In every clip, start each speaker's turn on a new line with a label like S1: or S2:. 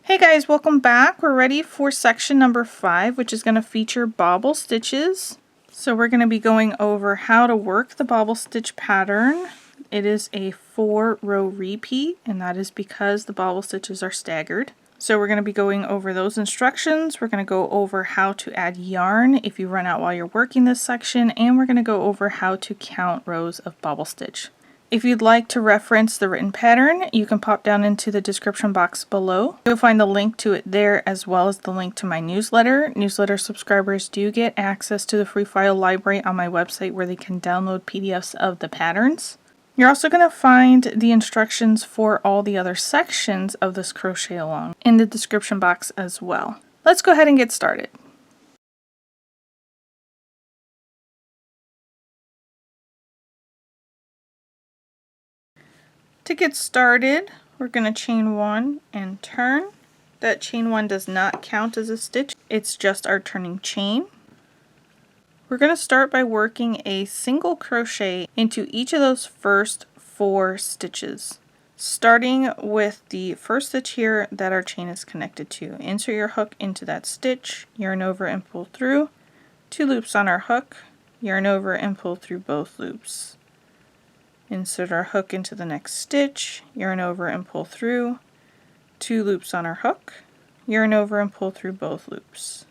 S1: Hey guys, welcome back. We're ready for section number 5, which is going to feature bobble stitches. So we're going to be going over how to work the bobble stitch pattern. It is a 4-row repeat, and that is because the bobble stitches are staggered. So we're going to be going over those instructions. We're going to go over how to add yarn if you run out while you're working this section, and we're going to go over how to count rows of bobble stitch. If you'd like to reference the written pattern, you can pop down into the description box below. You'll find the link to it there, as well as the link to my newsletter. Newsletter subscribers do get access to the free file library on my website where they can download PDFs of the patterns. You're also going to find the instructions for all the other sections of this crochet along in the description box as well. Let's go ahead and get started. To get started, we're going to chain 1 and turn. That chain 1 does not count as a stitch, it's just our turning chain. We're going to start by working a single crochet into each of those first 4 stitches, starting with the first stitch here that our chain is connected to. Insert your hook into that stitch, yarn over and pull through, 2 loops on our hook, yarn over and pull through both loops. Insert our hook into the next stitch, yarn over and pull through, 2 loops on our hook, yarn over and pull through both loops.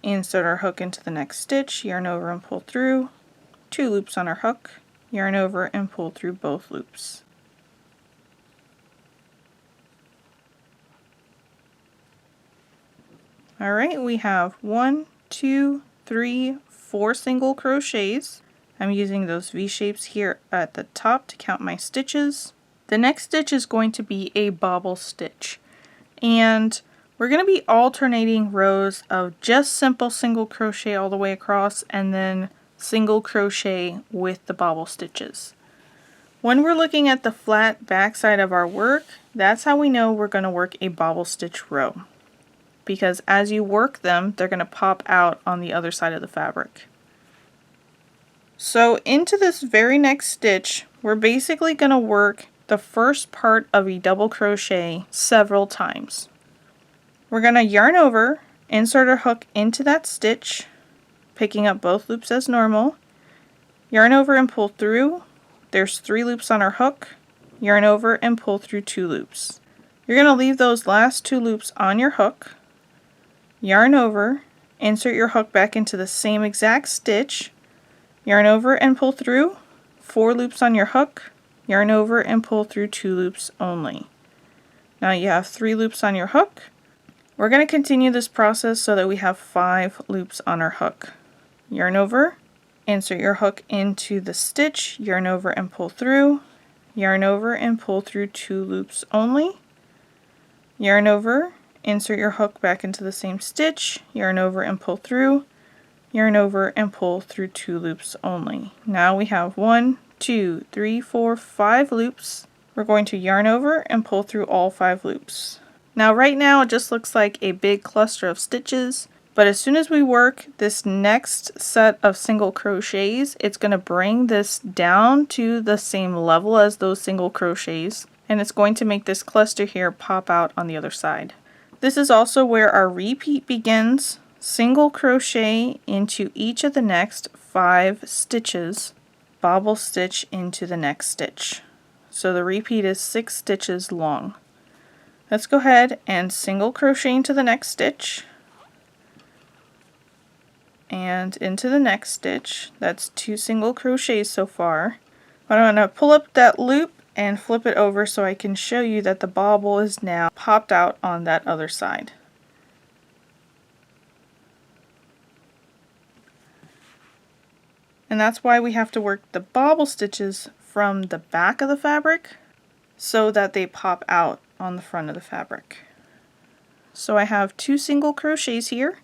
S1: Insert our hook into the next stitch, yarn over and pull through, 2 loops on our hook, yarn over and pull through both loops. Alright, we have 1, 2, 3, 4 single crochets. I'm using those V-shapes here at the top to count my stitches. The next stitch is going to be a bobble stitch, and we're going to be alternating rows of just simple single crochet all the way across and then single crochet with the bobble stitches. When we're looking at the flat back side of our work, that's how we know we're going to work a bobble stitch row, because as you work them, they're going to pop out on the other side of the fabric. So into this very next stitch, we're basically going to work the first part of a double crochet several times. We're going to yarn over, insert our hook into that stitch, picking up both loops as normal, yarn over and pull through. There's 3 loops on our hook, yarn over and pull through 2 loops. You're going to leave those last 2 loops on your hook, yarn over, insert your hook back into the same exact stitch, yarn over and pull through, 4 loops on your hook, yarn over and pull through 2 loops only. Now you have 3 loops on your hook. We're going to continue this process so that we have 5 loops on our hook. Yarn over, insert your hook into the stitch, yarn over and pull through, yarn over and pull through 2 loops only, yarn over, insert your hook back into the same stitch, yarn over and pull through, yarn over and pull through 2 loops only. Now we have 1, 2, 3, 4, 5 loops. We're going to yarn over and pull through all 5 loops. Now right now it just looks like a big cluster of stitches, but as soon as we work this next set of single crochets, it's going to bring this down to the same level as those single crochets, and it's going to make this cluster here pop out on the other side. This is also where our repeat begins. Single crochet into each of the next 5 stitches, bobble stitch into the next stitch. So the repeat is 6 stitches long. Let's go ahead and single crochet into the next stitch and into the next stitch. That's 2 single crochets so far. But I'm going to pull up that loop and flip it over so I can show you that the bobble is now popped out on that other side. And that's why we have to work the bobble stitches from the back of the fabric so that they pop out on the front of the fabric. So I have 2 single crochets here.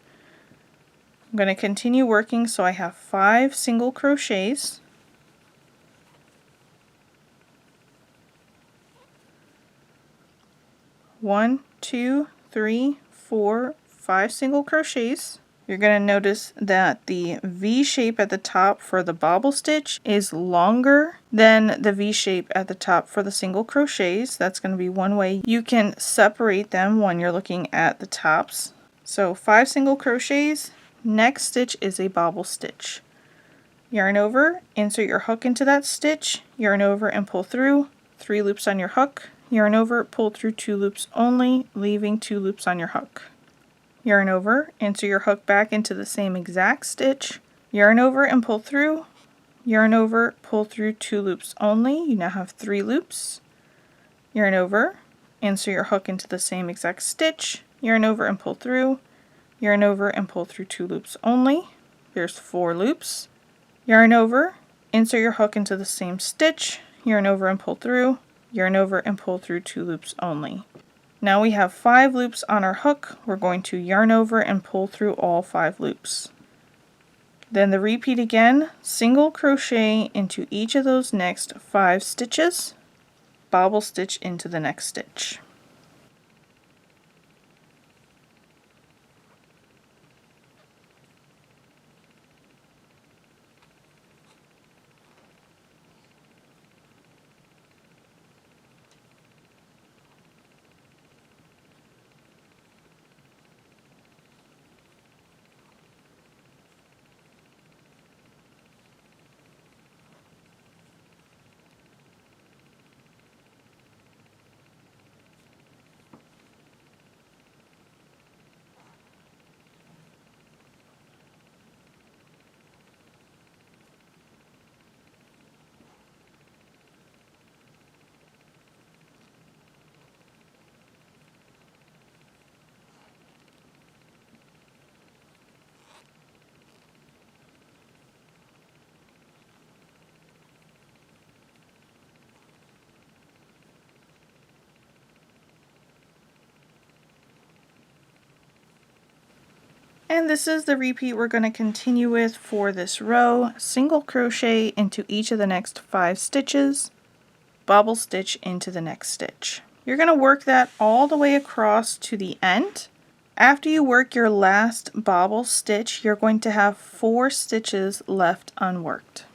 S1: I'm going to continue working, so I have 5 single crochets. One, 2, 3, 4, 5 single crochets. You're going to notice that the V shape at the top for the bobble stitch is longer than the V shape at the top for the single crochets. That's going to be one way you can separate them when you're looking at the tops. So 5 single crochets, next stitch is a bobble stitch. Yarn over, insert your hook into that stitch, yarn over and pull through, 3 loops on your hook, yarn over, pull through 2 loops only, leaving 2 loops on your hook. Yarn over, insert your hook back into the same exact stitch, yarn over and pull through, yarn over, pull through 2 loops only, you now have 3 loops, yarn over, insert your hook into the same exact stitch, yarn over and pull through, yarn over and pull through 2 loops only, there's 4 loops, yarn over, insert your hook into the same stitch, yarn over and pull through, yarn over and pull through 2 loops only. Now we have 5 loops on our hook. We're going to yarn over and pull through all 5 loops. Then the repeat again, single crochet into each of those next 5 stitches, bobble stitch into the next stitch. And this is the repeat we're going to continue with for this row. Single crochet into each of the next 5 stitches, bobble stitch into the next stitch. You're going to work that all the way across to the end. After you work your last bobble stitch, you're going to have 4 stitches left unworked.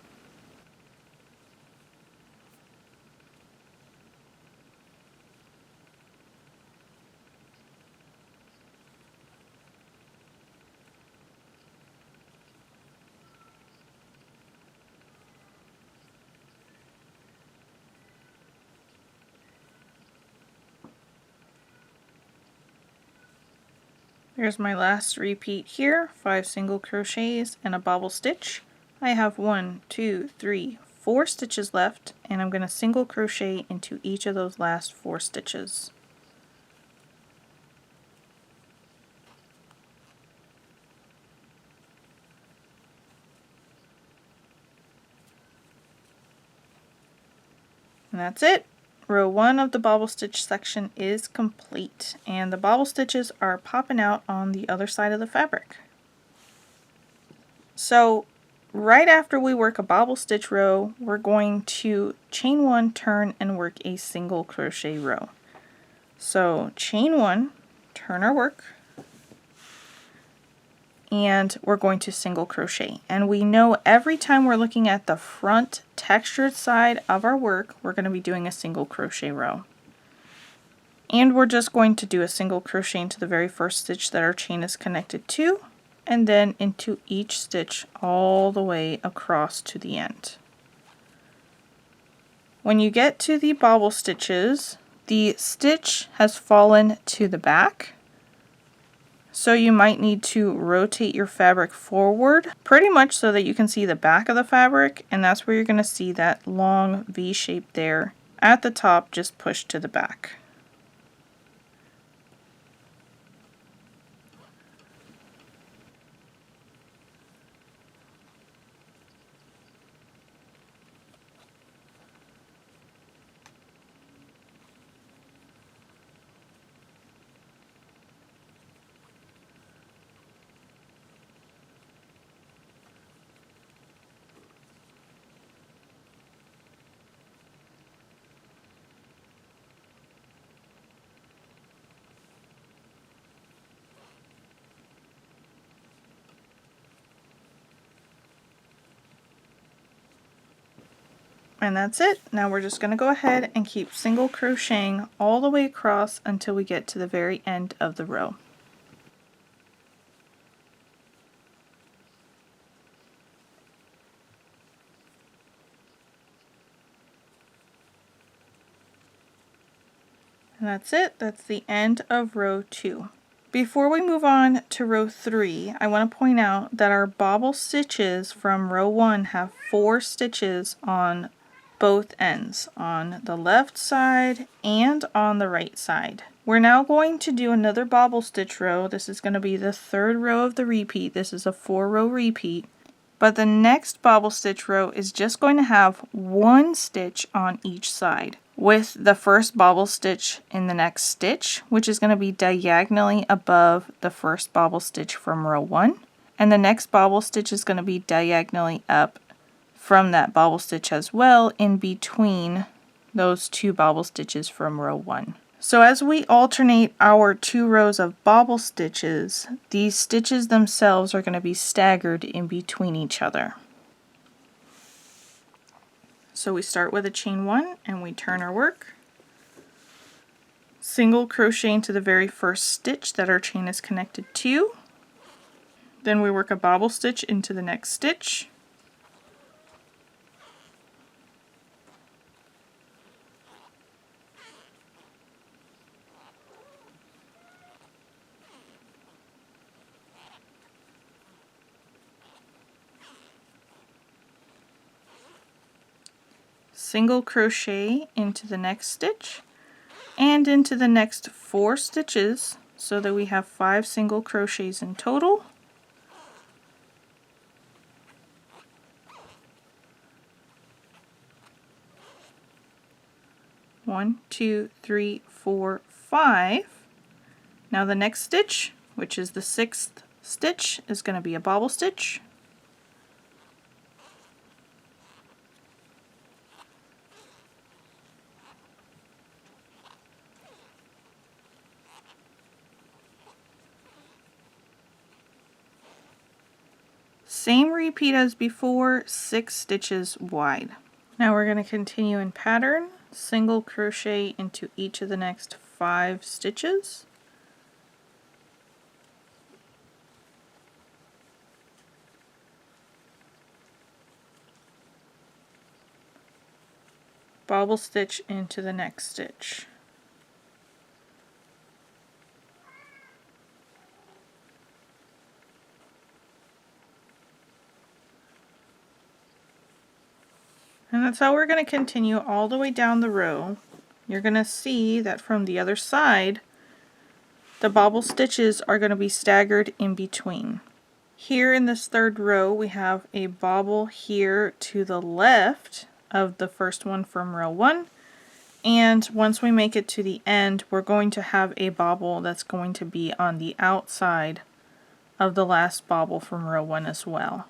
S1: There's my last repeat here, 5 single crochets and a bobble stitch. I have 1, 2, 3, 4 stitches left, and I'm going to single crochet into each of those last 4 stitches. And that's it. Row 1 of the bobble stitch section is complete, and the bobble stitches are popping out on the other side of the fabric. So right after we work a bobble stitch row, we're going to chain 1, turn, and work a single crochet row. So chain 1, turn our work, and we're going to single crochet. And we know every time we're looking at the front textured side of our work, we're going to be doing a single crochet row. And we're just going to do a single crochet into the very first stitch that our chain is connected to, and then into each stitch all the way across to the end. When you get to the bobble stitches, the stitch has fallen to the back, so you might need to rotate your fabric forward pretty much so that you can see the back of the fabric, and that's where you're going to see that long V shape there at the top just pushed to the back. And that's it. Now we're just going to go ahead and keep single crocheting all the way across until we get to the very end of the row. And that's it. That's the end of row 2. Before we move on to row 3, I want to point out that our bobble stitches from row 1 have 4 stitches on both ends, on the left side and on the right side. We're now going to do another bobble stitch row. This is going to be the 3rd row of the repeat. This is a 4-row repeat. But the next bobble stitch row is just going to have 1 stitch on each side, with the first bobble stitch in the next stitch, which is going to be diagonally above the first bobble stitch from row 1, and the next bobble stitch is going to be diagonally up from that bobble stitch as well, in between those 2 bobble stitches from row 1. So as we alternate our 2 rows of bobble stitches, these stitches themselves are going to be staggered in between each other. So we start with a chain 1 and we turn our work, single crochet into the very first stitch that our chain is connected to, then we work a bobble stitch into the next stitch, single crochet into the next stitch and into the next 4 stitches, so that we have 5 single crochets in total. One, two, three, four, 5. Now the next stitch, which is the 6th stitch, is going to be a bobble stitch. Same repeat as before, 6 stitches wide. Now we're going to continue in pattern, single crochet into each of the next 5 stitches. Bobble stitch into the next stitch. And that's how we're going to continue all the way down the row. You're going to see that from the other side, the bobble stitches are going to be staggered in between. Here in this 3rd row, we have a bobble here to the left of the first one from row 1. And once we make it to the end, we're going to have a bobble that's going to be on the outside of the last bobble from row 1 as well.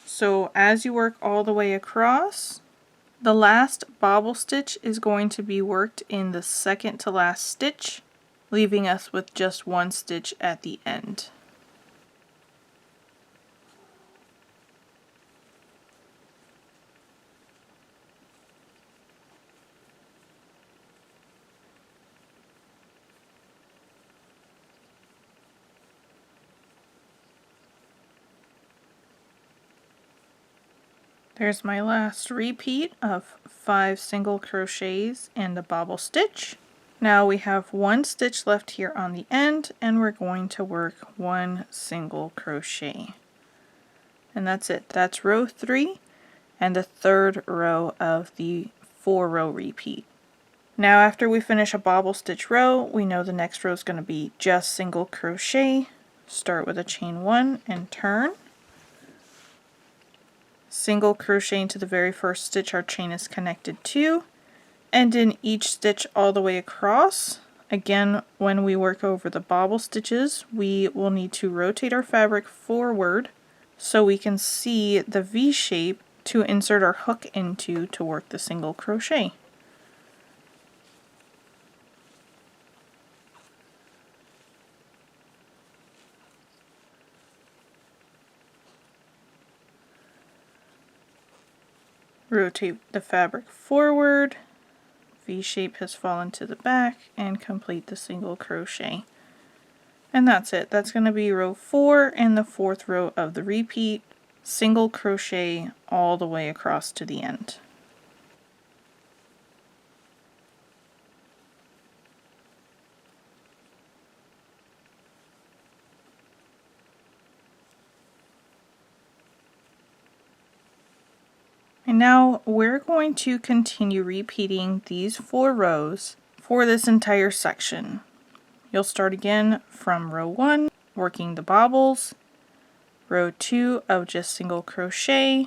S1: So as you work all the way across, the last bobble stitch is going to be worked in the 2nd to last stitch, leaving us with just 1 stitch at the end. There's my last repeat of 5 single crochets and a bobble stitch. Now we have 1 stitch left here on the end, and we're going to work 1 single crochet. And that's it. That's row 3 and the 3rd row of the 4-row repeat. Now after we finish a bobble stitch row, we know the next row is going to be just single crochet. Start with a chain 1 and turn. Single crochet into the very first stitch our chain is connected to, and in each stitch all the way across. Again, when we work over the bobble stitches, we will need to rotate our fabric forward so we can see the V shape to insert our hook into to work the single crochet. rotate the fabric forward, V-shape has fallen to the back, and complete the single crochet. And that's it. That's going to be row 4 and the 4th row of the repeat, single crochet all the way across to the end. And now we're going to continue repeating these 4 rows for this entire section. You'll start again from row 1, working the bobbles, row 2 of just single crochet,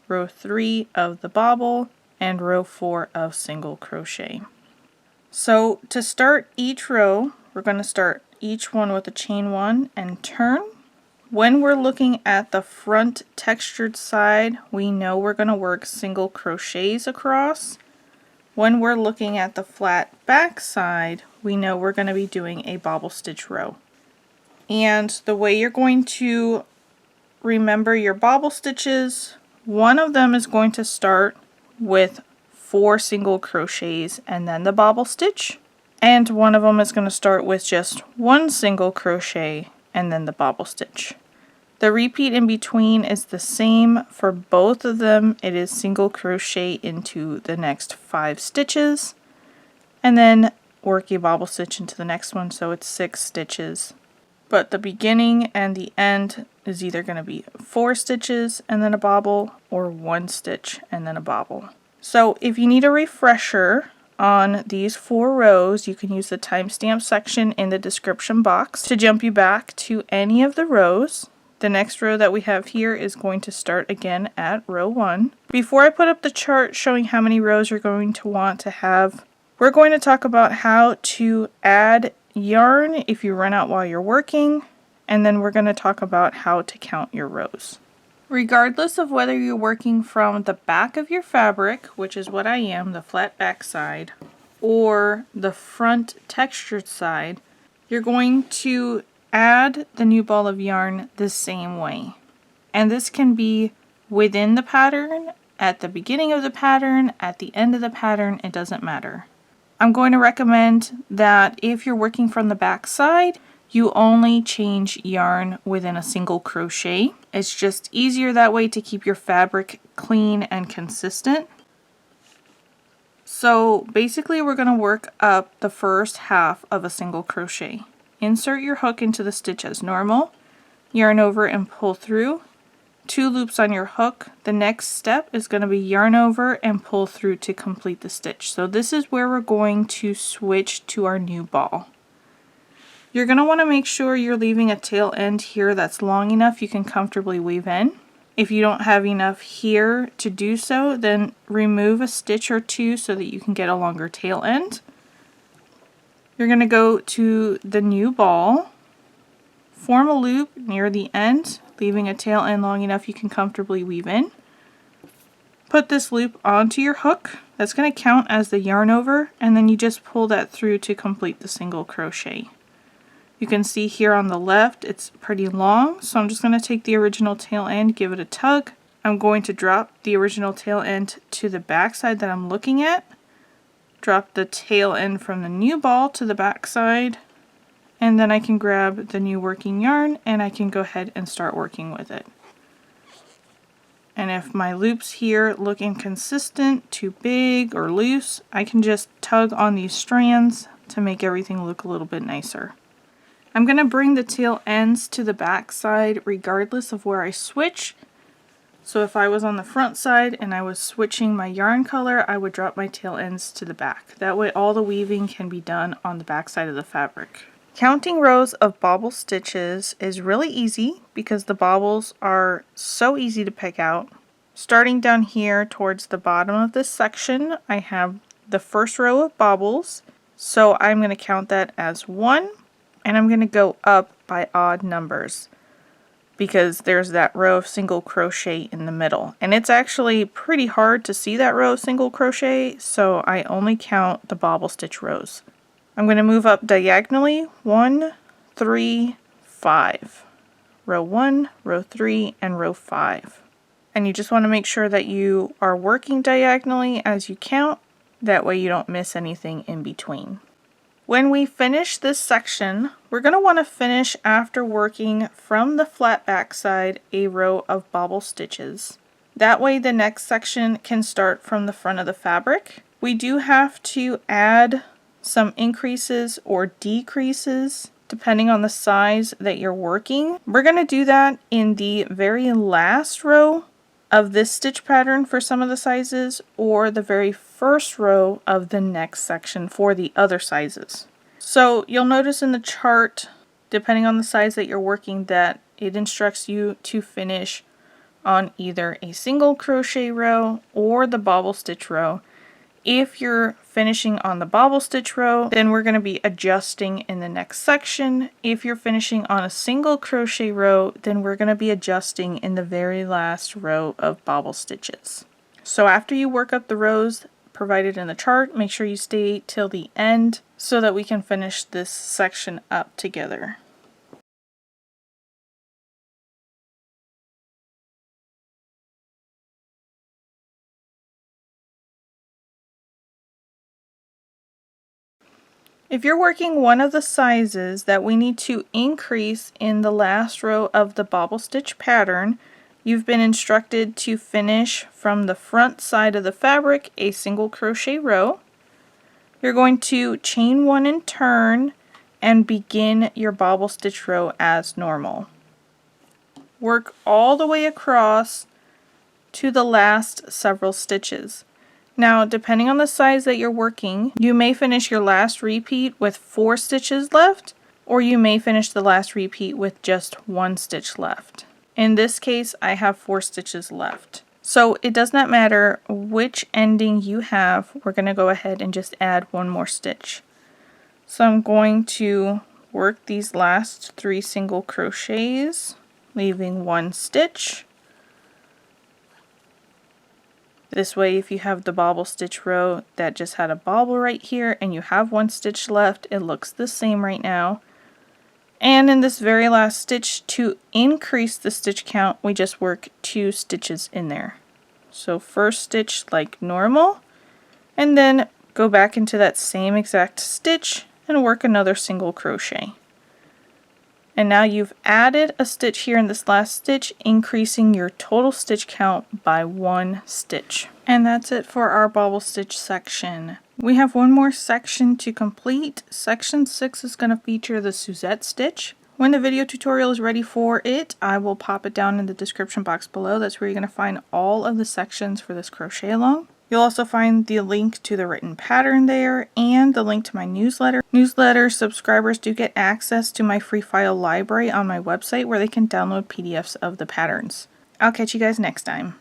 S1: row 3 of the bobble, and row 4 of single crochet. So to start each row, we're going to start each one with a chain 1 and turn. When we're looking at the front textured side, we know we're going to work single crochets across. When we're looking at the flat back side, we know we're going to be doing a bobble stitch row. And the way you're going to remember your bobble stitches, one of them is going to start with 4 single crochets and then the bobble stitch, and one of them is going to start with just 1 single crochet and then the bobble stitch. The repeat in between is the same for both of them. It is single crochet into the next 5 stitches and then work a bobble stitch into the next one, so it's 6 stitches. But the beginning and the end is either going to be 4 stitches and then a bobble, or 1 stitch and then a bobble. So if you need a refresher on these 4 rows, you can use the timestamp section in the description box to jump you back to any of the rows. The next row that we have here is going to start again at row 1. Before I put up the chart showing how many rows you're going to want to have, we're going to talk about how to add yarn if you run out while you're working, and then we're going to talk about how to count your rows. Regardless of whether you're working from the back of your fabric, which is what I am, the flat back side, or the front textured side, you're going to add the new ball of yarn the same way. And this can be within the pattern, at the beginning of the pattern, at the end of the pattern, it doesn't matter. I'm going to recommend that if you're working from the back side, you only change yarn within a single crochet. It's just easier that way to keep your fabric clean and consistent. So basically we're going to work up the first half of a single crochet. Insert your hook into the stitch as normal, yarn over and pull through, 2 loops on your hook. The next step is going to be yarn over and pull through to complete the stitch. So this is where we're going to switch to our new ball. You're going to want to make sure you're leaving a tail end here that's long enough you can comfortably weave in. If you don't have enough here to do so, then remove a stitch or 2 so that you can get a longer tail end. You're going to go to the new ball, form a loop near the end, leaving a tail end long enough you can comfortably weave in. Put this loop onto your hook. That's going to count as the yarn over, and then you just pull that through to complete the single crochet. You can see here on the left it's pretty long, so I'm just going to take the original tail end, give it a tug. I'm going to drop the original tail end to the back side that I'm looking at. Drop the tail end from the new ball to the back side, and then I can grab the new working yarn and I can go ahead and start working with it. And if my loops here look inconsistent, too big or loose, I can just tug on these strands to make everything look a little bit nicer. I'm going to bring the tail ends to the back side regardless of where I switch. So if I was on the front side and I was switching my yarn color, I would drop my tail ends to the back. That way all the weaving can be done on the back side of the fabric. Counting rows of bobble stitches is really easy because the bobbles are so easy to pick out. Starting down here towards the bottom of this section, I have the first row of bobbles. So I'm going to count that as 1, and I'm going to go up by odd numbers, because there's that row of single crochet in the middle. And it's actually pretty hard to see that row of single crochet, so I only count the bobble stitch rows. I'm going to move up diagonally 1, 3, 5. Row 1, row 3, and row 5. And you just want to make sure that you are working diagonally as you count. That way you don't miss anything in between. When we finish this section, we're going to want to finish after working from the flat back side a row of bobble stitches. That way the next section can start from the front of the fabric. We do have to add some increases or decreases depending on the size that you're working. We're going to do that in the very last row of this stitch pattern for some of the sizes, or the very first row of the next section for the other sizes. So you'll notice in the chart, depending on the size that you're working, that it instructs you to finish on either a single crochet row or the bobble stitch row. If you're finishing on the bobble stitch row, then we're going to be adjusting in the next section. If you're finishing on a single crochet row, then we're going to be adjusting in the very last row of bobble stitches. So after you work up the rows provided in the chart, make sure you stay till the end so that we can finish this section up together. If you're working one of the sizes that we need to increase in the last row of the bobble stitch pattern, you've been instructed to finish from the front side of the fabric a single crochet row. You're going to chain one and turn and begin your bobble stitch row as normal. Work all the way across to the last several stitches. Now, depending on the size that you're working, you may finish your last repeat with 4 stitches left, or you may finish the last repeat with just 1 stitch left. In this case, I have 4 stitches left. So it does not matter which ending you have, we're going to go ahead and just add 1 more stitch. So I'm going to work these last 3 single crochets, leaving 1 stitch. This way, if you have the bobble stitch row that just had a bobble right here and you have 1 stitch left, it looks the same right now. And in this very last stitch, to increase the stitch count, we just work 2 stitches in there. So first stitch like normal, and then go back into that same exact stitch and work another single crochet. And now you've added a stitch here in this last stitch, increasing your total stitch count by 1 stitch. And that's it for our bobble stitch section. We have one more section to complete. Section 6 is going to feature the Suzette stitch. When the video tutorial is ready for it, I will pop it down in the description box below. That's where you're going to find all of the sections for this crochet along. You'll also find the link to the written pattern there and the link to my newsletter. Newsletter subscribers do get access to my free file library on my website where they can download PDFs of the patterns. I'll catch you guys next time.